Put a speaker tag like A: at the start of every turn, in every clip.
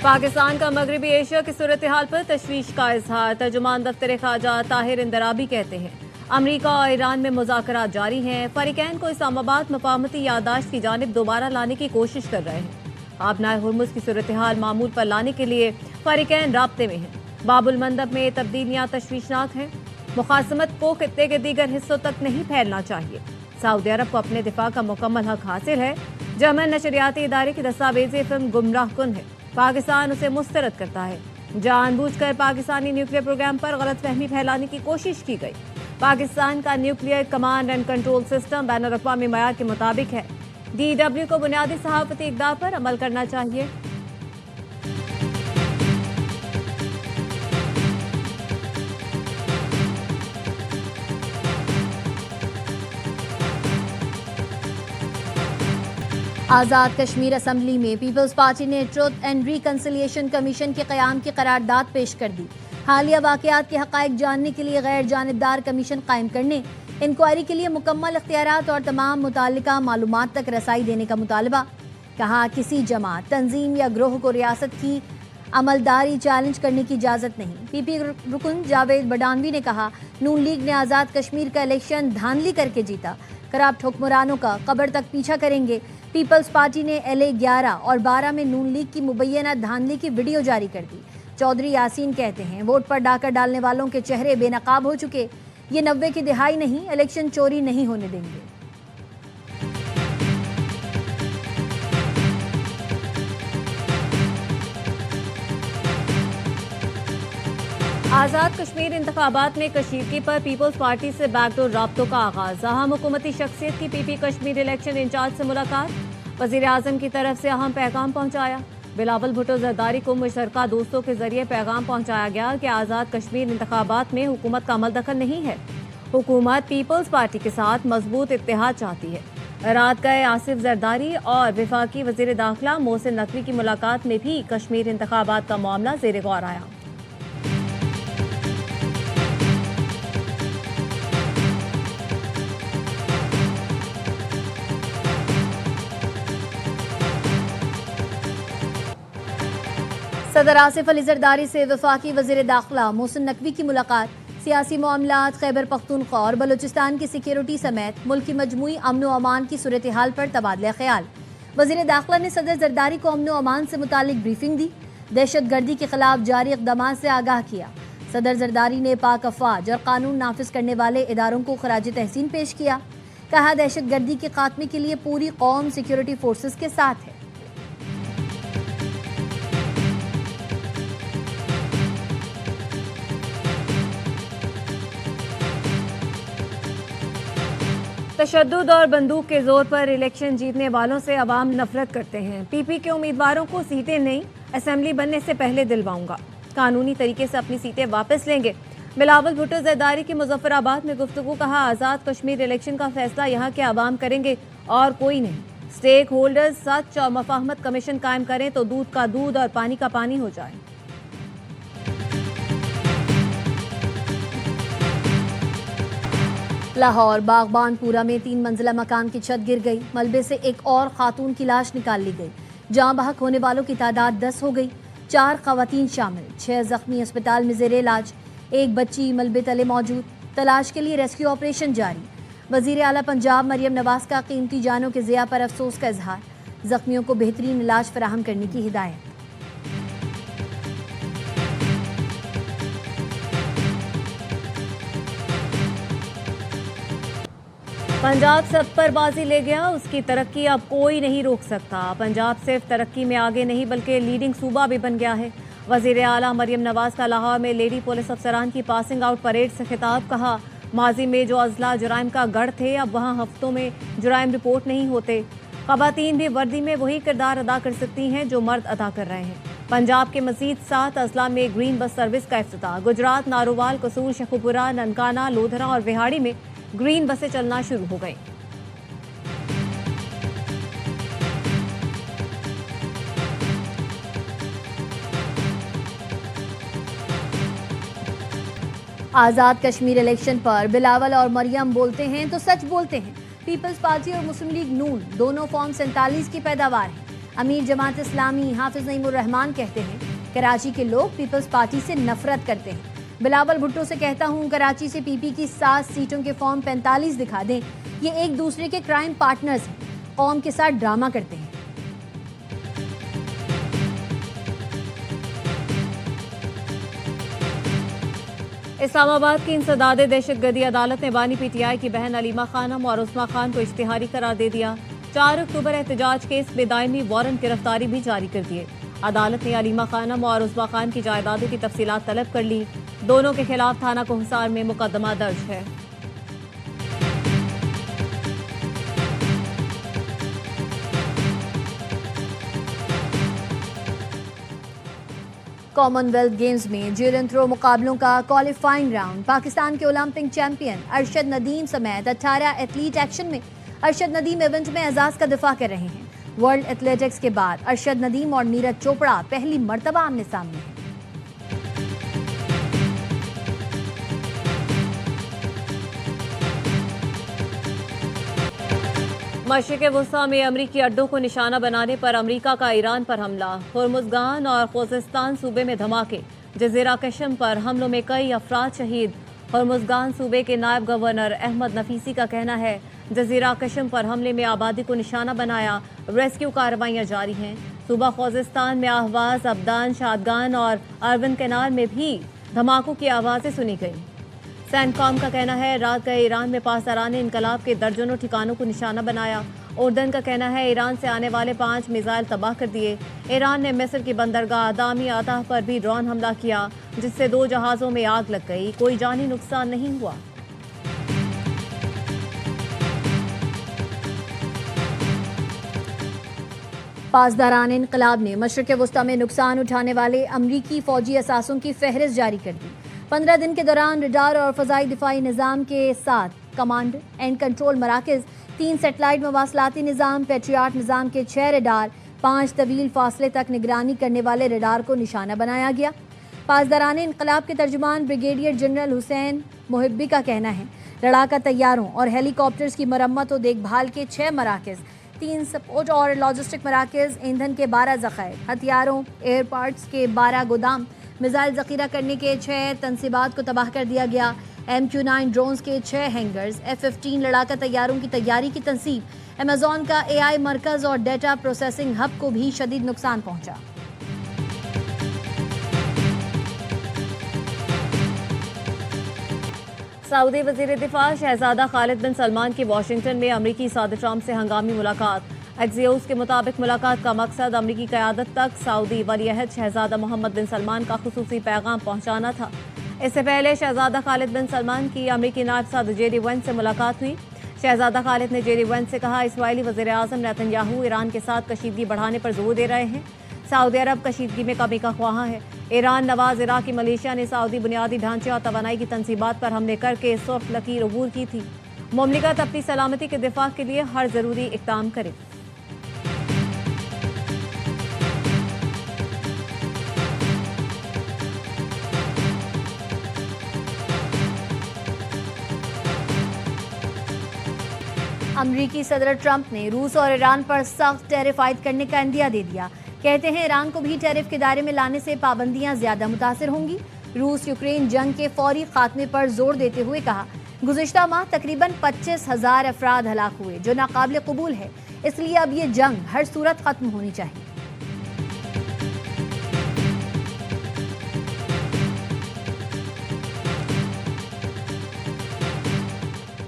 A: पाकिस्तान का मगरबी एशिया की सूरत हाल पर तशवीश का इजहार। तर्जुमान दफ्तर ख़ारजा ताहिर इंदराबी कहते हैं अमरीका और ईरान में मुज़ाकरात जारी हैं। फरीकैन को इस्लामाबाद मफाहमती याददाश्त की जानिब दोबारा लाने की कोशिश कर रहे हैं। आबनाए हुर्मुज़ की सूरत हाल मामूल पर लाने के लिए फरीकैन राब्ते में हैं। बाबुल मंदब में तब्दीलियाँ तशवीशनाक हैं। मुखासमत को खित्ते के दीगर हिस्सों तक नहीं फैलना चाहिए। सऊदी अरब को अपने दिफा का मुकम्मल हक हासिल है। जर्मन नशरियाती इदारे की दस्तावेजी फिल्म गुमराह कुन है। पाकिस्तान उसे मुस्तरद करता है। जानबूझकर पाकिस्तानी न्यूक्लियर प्रोग्राम पर गलतफहमी फैलाने की कोशिश की गई। पाकिस्तान का nuclear command and control system ban अवी मयार के मुताबिक है। DW को बुनियादी सहाफती इक़दार पर अमल करना चाहिए। आज़ाद कश्मीर असम्बली में पीपल्स पार्टी ने ट्रुथ एंड रिकन्सिलिएशन कमीशन के क़याम की करारदाद पेश कर दी। हालिया वाक़यात के हक़ाइक़ जानने के लिए गैर जानिबदार कमीशन कायम करने, इंक्वायरी के लिए मुकम्मल इख्तियारात और तमाम मुताल्लिका मालूमात तक रसाई देने का मुतालबा। कहा किसी जमात, तंजीम या ग्रोह को रियासत की अमलदारी चैलेंज करने की इजाज़त नहीं। PP रुकन जावेद बडानवी ने कहा नून लीग ने आज़ाद कश्मीर का इलेक्शन धांधली करके जीता। करप्ट हुक्मरानों का कब्र तक पीछा करेंगे। पीपल्स पार्टी ने LA 11 और 12 में नून लीग की मुबैना धांधली की वीडियो जारी कर दी। चौधरी यासीन कहते हैं वोट पर डाका डालने वालों के चेहरे बेनकाब हो चुके। ये 90 की दिहाई नहीं, इलेक्शन चोरी नहीं होने देंगे। आज़ाद कश्मीर इंतखाबात में कशीदगी पर पीपल्स पार्टी से बैकडोर राब्तों का आगाज। अहम हुकूमती शख्सियत की PP कश्मीर इलेक्शन इंचार्ज से मुलाकात। वज़ीर आज़म की तरफ से अहम पैगाम पहुंचाया। बिलावल भुट्टो जरदारी को मुशतरका दोस्तों के जरिए पैगाम पहुंचाया गया कि आज़ाद कश्मीर इंतखाबात में हुकूमत का अमल दखल नहीं है। हुकूमत पीपल्स पार्टी के साथ मजबूत इत्तेहाद चाहती है। रात गए आसिफ जरदारी और वफाकी वज़ीर दाखिला मोहसिन नकवी की मुलाकात में भी कश्मीर इंतखाबात का मामला ज़ेर गौर आया। सदर आसिफ अली जरदारी से वफाकी वज़ीर दाखिला मोहसिन नकवी की मुलाकात। सियासी मामलात, खैबर पख्तूनख्वा और बलूचिस्तान की सिक्योरिटी समेत मुल्क की मजमूई अमन व अमान की सूरत हाल पर तबादला ख्याल। वज़ीर दाखिला ने सदर जरदारी को अमन व अमान से मुतालिक ब्रीफिंग दी। दहशत गर्दी के खिलाफ जारी इक़दामात से आगाह किया। सदर जरदारी ने पाक अफवाज और कानून नाफिज करने वाले इदारों को खराज तहसीन पेश किया। कहा दहशत गर्दी के खात्मे के लिए पूरी कौम सिक्योरिटी फोर्सेस के साथ है। तशद्दुद और बंदूक के जोर पर इलेक्शन जीतने वालों से अवाम नफरत करते हैं। PP के उम्मीदवारों को सीटें नहीं, असेंबली बनने से पहले दिलवाऊंगा। कानूनी तरीके से अपनी सीटें वापस लेंगे। बिलावल भुट्टो जरदारी की मुजफ्फराबाद में गुफ्तगू। कहा आज़ाद कश्मीर इलेक्शन का फैसला यहाँ के अवाम करेंगे और कोई नहीं। स्टेक होल्डर्स सच और मफाहमत कमीशन कायम करें तो दूध का दूध और पानी का पानी हो जाए। लाहौर बागबानपुरा में 3 मंजिला मकान की छत गिर गई। मलबे से एक और खातून की लाश निकाल ली गई। जाँ बहक होने वालों की तादाद 10 हो गई। 4 खवातीन शामिल, 6 जख्मी अस्पताल में जेर इलाज। एक बच्ची मलबे तले मौजूद। तलाश के लिए रेस्क्यू ऑपरेशन जारी। वजीर आला पंजाब मरियम नवाज का कीमती जानों के ज़िया पर अफसोस का इजहार। जख्मियों को बेहतरीन इलाज फराहम करने की हिदायत। पंजाब सब पर बाजी ले गया, उसकी तरक्की अब कोई नहीं रोक सकता। पंजाब सिर्फ तरक्की में आगे नहीं बल्कि लीडिंग सूबा भी बन गया है। वज़ीर आला मरियम नवाज का लाहौर में लेडी पुलिस अफसरान की पासिंग आउट परेड से खिताब। कहा माजी में जो अजला जुराइम का गढ़ थे अब वहाँ हफ्तों में जुराइम रिपोर्ट नहीं होते। ख़वातीन भी वर्दी में वही किरदार अदा कर सकती हैं जो मर्द अदा कर रहे हैं। पंजाब के मज़ीद 7 अजला में ग्रीन बस सर्विस का इफ्तिताह। गुजरात, नारोवाल, कसूर, शेखुपुरा, ननकाना, लोधरा और विहाड़ी में ग्रीन बसें चलना शुरू हो गई। आज़ाद कश्मीर इलेक्शन पर बिलावल और मरियम बोलते हैं तो सच बोलते हैं। पीपल्स पार्टी और मुस्लिम लीग नून दोनों फॉर्म 47 की पैदावार है।
B: अमीर जमात इस्लामी हाफिज नईमुर रहमान कहते हैं कराची के लोग पीपल्स पार्टी से नफरत करते हैं। बिलावल भुट्टो से कहता हूं कराची से पीपी की 7 सीटों के फॉर्म 45 दिखा दें। ये एक दूसरे के क्राइम पार्टनर्स हैं, कौम के साथ ड्रामा करते हैं।
A: इस्लामाबाद की इंसदाद दहशतगर्दी अदालत ने बानी पीटीआई की बहन अलीमा खानम और उस्मा खान को इश्तिहारी करार दे दिया। 4 अक्टूबर एहतजाज केस में दायमी वारंट गिरफ्तारी भी जारी कर दिए। अदालत ने अलीमा खानम और उस्मा खान की जायदादों की तफसीलात तलब कर ली। दोनों के खिलाफ थाना कोहसार में मुकदमा दर्ज है।
B: कॉमनवेल्थ गेम्स में जेवलिन थ्रो मुकाबलों का क्वालिफाइंग राउंड। पाकिस्तान के ओलंपिक चैंपियन अरशद नदीम समेत 18 एथलीट एक्शन में। अरशद नदीम इवेंट में एजाज का दिफा कर रहे हैं। वर्ल्ड एथलेटिक्स के बाद अरशद नदीम और नीरज चोपड़ा पहली मर्तबा आमने सामने हैं।
A: मशरिक़ वुस्ता में अमरीकी अड्डों को निशाना बनाने पर अमरीका का ईरान पर हमला। होर्मुज़गान और खुज़ेस्तान सूबे में धमाके। जज़ीरा कशम पर हमलों में कई अफराद शहीद। होर्मुज़गान सूबे के नायब गवर्नर अहमद नफीसी का कहना है जज़ीरा कशम पर हमले में आबादी को निशाना बनाया। रेस्क्यू कार्रवाइयाँ जारी हैं। सूबा खुज़ेस्तान में आहवाज, अबदान, शादगान और अरबन कैनाल में भी धमाकों की आवाज़ें सुनी गईं। सैनकॉम का कहना है रात गए ईरान में पासदारान इनकलाब के दर्जनों ठिकानों को निशाना बनाया। उर्दन का कहना है ईरान से आने वाले 5 मिसाइल तबाह कर दिए। ईरान ने मिस्र की बंदरगाह दामी आताह पर भी ड्रोन हमला किया, जिससे 2 जहाज़ों में आग लग गई। कोई जानी नुकसान नहीं हुआ।
B: पासदारान इनकलाब ने मशरिक़ वुस्ता में नुकसान उठाने वाले अमरीकी फौजी असासों की फहरिस्त जारी कर दी। 15 दिन के दौरान रडार और फ़ज़ाई दिफाई निज़ाम के साथ कमांड एंड कंट्रोल मराकज़, 3 सेटेलाइट मवासलाती निज़ाम, पेट्रियाट निज़ाम के 6 रडार, 5 तवील फासले तक निगरानी करने वाले रडार को निशाना बनाया गया। पासदारान इनकलाब के तर्जुमान ब्रिगेडियर जनरल हुसैन मुहिब्बी का कहना है लड़ाका तैयारों और हेलीकॉप्टर्स की मरम्मत और देखभाल के 6 मराकज़, 3 सपोर्ट और लॉजिस्टिक मराकज़, ईंधन के 12 ज़ख़ायर, हथियारों एयर पार्ट्स के 12 गोदाम, मिसाइल ज़ख़ीरा करने के 6 तनसीबात को तबाह कर दिया गया। MQ-9 ड्रोन्स के 6 हैंगर्स, F-15 लड़ाका तैयारों की तैयारी की तनसीब, अमेज़ॉन का AI मरकज़ और डेटा प्रोसेसिंग हब को भी शदीद नुकसान पहुंचा।
A: सऊदी वज़ीर दिफा शहजादा खालिद बिन सलमान की वाशिंगटन में अमरीकी सदर ट्रंप से हंगामी मुलाकात। एक्सियोस के मुताबिक मुलाकात का मकसद अमरीकी क़यादत तक सऊदी वलीअहद शहजादा मोहम्मद बिन सलमान का खुसूसी पैगाम पहुँचाना था। इससे पहले शहजादा खालिद बिन सलमान की अमरीकी नायब सदर जेडी वेंस से मुलाकात हुई। शहजादा खालिद ने जेडी वेंस से कहा इसराइली वज़ीर आज़म नेतन्याहू ईरान के साथ कशीदगी बढ़ाने पर जोर दे रहे हैं। सऊदी अरब कशीदगी में कमी का ख्वाह है। ईरान नवाज इराक़ी मलेशिया ने सऊदी बुनियादी ढांचे और तवानाई की तनसीबात पर हमले करके सख्त लकीर अबूर की थी। मुमलिकत अपनी सलामती के दिफा के लिए हर ज़रूरी इक़दाम करे।
B: अमरीकी सदर ट्रंप ने रूस और ईरान पर सख्त टैरिफ आयद करने का इंदिया दे दिया। कहते हैं ईरान को भी टैरिफ के दायरे में लाने से पाबंदियां ज्यादा मुतासिर होंगी। रूस यूक्रेन जंग के फौरी खात्मे पर जोर देते हुए कहा गुज़िश्ता माह तकरीबन 25,000 अफराद हलाक हुए, जो नाकाबिल कबूल है। इसलिए अब ये जंग हर सूरत खत्म होनी चाहिए।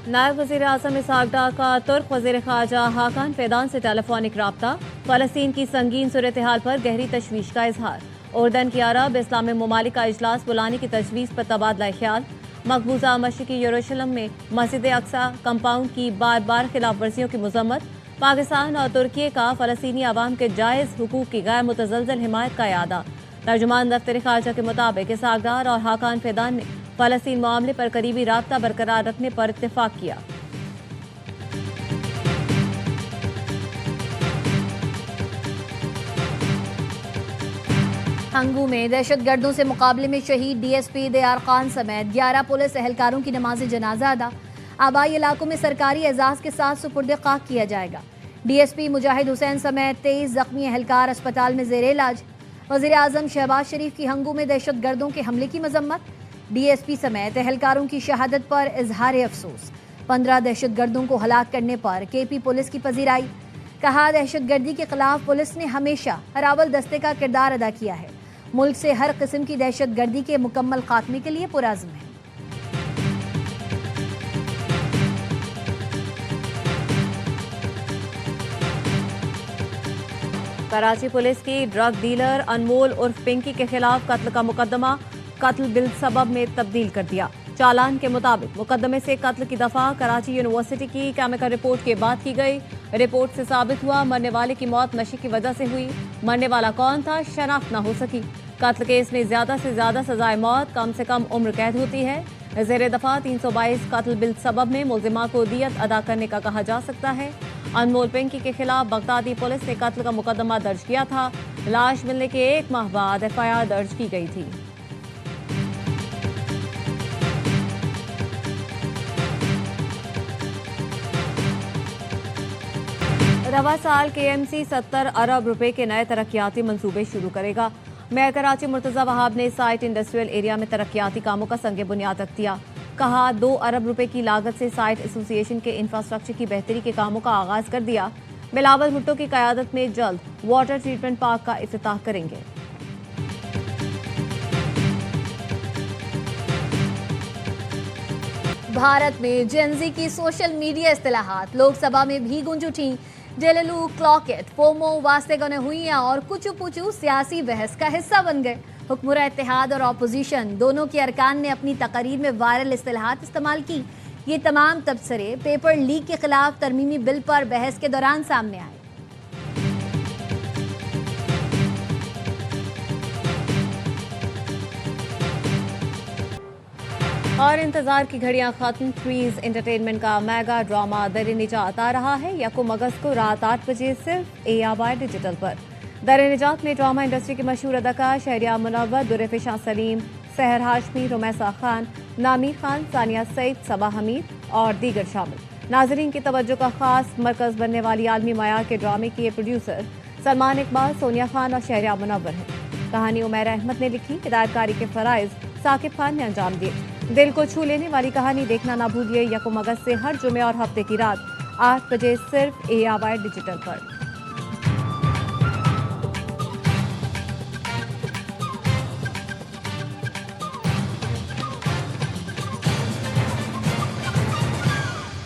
A: नायब वज़ीर आज़म इसहाक डार का तुर्क वज़ीर ख़ारजा हाकान फ़ैदान से टेलीफोनिक रब्ता। फ़लस्तीन की संगीन सूरत हाल पर गहरी तशवीश का इजहार। उर्दन की अरब इस्लामी ममालिक का इजलास बुलाने की तजवीज़ पर तबादला ख्याल। मकबूजा मशरिकी यरूशलेम में मस्जिद अक्सा कंपाउंड की बार बार खिलाफ वर्जियों की मजम्मत। पाकिस्तान और तुर्की का फ़लस्तीनी अवाम के जायज़ हुकूक की गैर मुतज़लज़ल हिमायत का इआदा। तर्जुमान दफ्तर ख़ारजा के मुताबिक इसहाक डार और हाकान फ़ैदान ने फ़लस्तीन मामले पर करीबी राब्ता बरकरार रखने पर इत्तेफाक किया।
B: हंगू में दहशतगर्दों से मुकाबले में शहीद DSP दयार खान समेत 11 पुलिस एहलकारों की नमाज जनाजा अदा। आबाई इलाकों में सरकारी एजाज के साथ सुपुर्द खाक किया जाएगा। डीएसपी मुजाहिद हुसैन समेत 23 जख्मी एहलकार अस्पताल में जेर इलाज। वजीर आजम शहबाज शरीफ की हंगू में दहशतगर्दों के हमले की मजम्मत। डीएसपी समेत एहलकारों की शहादत पर इजहार अफसोस। 15 दहशतगर्दों को हलाक करने पर केपी पुलिस की पजीराई। कहा, दहशतगर्दी के खिलाफ पुलिस ने हमेशा हरावल दस्ते का किरदार अदा किया है। मुल्क से हर किस्म की दहशतगर्दी के मुकम्मल खात्मे के लिए पुराज़्म है।
A: कराची पुलिस की ड्रग डीलर अनमोल उर्फ पिंकी के खिलाफ कत्ल का मुकदमा कत्ल बिल सबब में तब्दील कर दिया। चालान के मुताबिक मुकदमे से कत्ल की दफा कराची यूनिवर्सिटी की केमिकल रिपोर्ट के बाद की गई। रिपोर्ट से साबित हुआ मरने वाले की मौत नशे की वजह से हुई। मरने वाला कौन था, शनाख्त न हो सकी। कत्ल केस में ज्यादा से ज्यादा सजाए मौत, कम से कम उम्र कैद होती है। ज़ेर दफा 322 कत्ल बिल सबब में मुल्जिमा को दियत अदा करने का कहा जा सकता है। अनमोल पिंकी के खिलाफ बगदादी पुलिस ने कत्ल का मुकदमा दर्ज किया था। लाश मिलने के 1 माह बाद एफआईआर दर्ज की गई थी। रवा साल केएमसी 70 अरब रुपए के नए तरक्याती मंसूबे शुरू करेगा। मेयर कराची मुर्तजा वहाब ने साइट इंडस्ट्रियल एरिया में तरक्याती कामों का संग बुनियाद रख दिया। कहा, 2 अरब रुपए की लागत से साइट एसोसिएशन के इंफ्रास्ट्रक्चर की बेहतरी के कामों का आगाज कर दिया। बिलावल भुट्टो की कयादत में जल्द वाटर ट्रीटमेंट पार्क का इफ्तिताह करेंगे।
B: भारत में जेनजी की सोशल मीडिया इस्तिलाहात लोकसभा में भी गूंज उठी। जेललू, क्लॉकेट, फोमो, वास्ते गने हुइयां और कुचू पुचू सियासी बहस का हिस्सा बन गए। हुक्मरान इत्तेहाद और अपोजिशन दोनों के अरकान ने अपनी तकरीर में वायरल इस्तिलाहात इस्तेमाल की। ये तमाम तबसरे पेपर लीक के खिलाफ तरमीमी बिल पर बहस के दौरान सामने आए।
A: और इंतजार की घड़ियां खत्म। क्वीज एंटरटेनमेंट का मेगा ड्रामा दर निजात आ रहा है 1 अगस्त को रात 8 बजे सिर्फ ARY डिजिटल पर। दर निजात में ड्रामा इंडस्ट्री के मशहूर अदाकार शहरियार मुनव्वर, दुर्रफिशा सलीम, सहर हाशमी, रुमैसा खान, नामीर खान, सानिया सईद, सबा हमीद और दीगर शामिल। नाजरीन की तवज्जो का खास मरकज बनने वाली आलमी मयार के ड्रामे की प्रोड्यूसर सलमान इकबाल, सोनिया खान और शहरियार मुनव्वर हैं। कहानी उमैरा अहमद ने लिखी, हिदायतकारी के फराइज साकिब खान ने अंजाम दिए। दिल को छू लेने वाली कहानी देखना ना भूलिए 1 अगस्त से हर जुमे और हफ्ते की रात 8 बजे सिर्फ ARY डिजिटल पर।